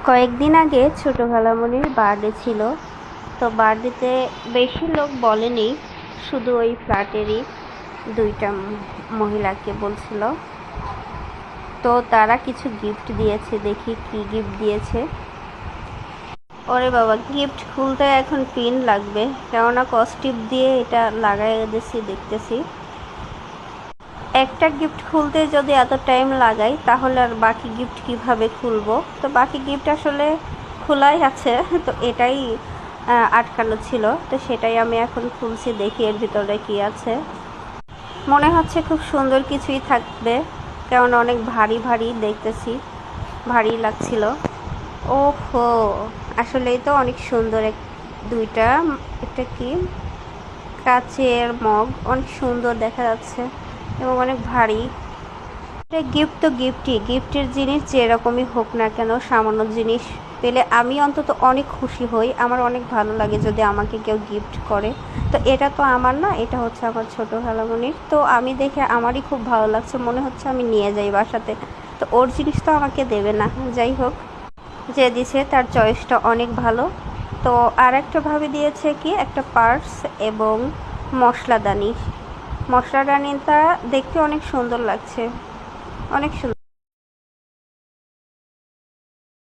কয়েকদিন আগে ছোটো খালামণির বার্থডে ছিল। তো বার্থডেতে বেশি লোক বলেনি, শুধু ওই ফ্ল্যাটেরই দুইটা মহিলাকে বলছিল। তো তারা কিছু গিফট দিয়েছে, দেখি কি গিফট দিয়েছে। ওরে বাবা, গিফট খুলতে এখন পিন লাগবে, কেননা কস্টিপ দিয়ে এটা লাগাই দিয়েছি। দেখতেছি একটা গিফট খুলতে যদি এত টাইম লাগাই, তাহলে আর বাকি গিফট কিভাবে খুলবো? তো বাকি গিফট আসলে খোলাই আছে, তো এটাই আটকানো ছিল। তো সেটাই আমি এখন খুলছি, দেখি এর ভিতরে কি আছে। মনে হচ্ছে খুব সুন্দর কিছুই থাকবে, কেমন অনেক ভারী ভারী দেখতেছি, ভারী লাগছিল। ওহো, আসলেই তো অনেক সুন্দর। দুইটা, একটা কি কাচের মগ, অনেক সুন্দর দেখা যাচ্ছে এবং অনেক ভারী। গিফট তো গিফটই, গিফটের জিনিস যেরকমই হোক না কেন, সামান্য জিনিস পেলে আমি অন্তত অনেক খুশি হই। আমার অনেক ভালো লাগে যদি আমাকে কেউ গিফট করে। তো এটা তো আমার না, এটা হচ্ছে আমার ছোটো খালামণির। তো আমি দেখে আমারই খুব ভালো লাগছে, মনে হচ্ছে আমি নিয়ে যাই বাসাতে। তো ওর জিনিস তো আমাকে দেবে না, যাই হোক, যে দিছে তার চয়েসটা অনেক ভালো। তো আর একটা ভাবে দিয়েছে কি, একটা পার্স এবং মশলাদানি। মশলাদানিটা দেখতে অনেক সুন্দর লাগছে, অনেক সুন্দর।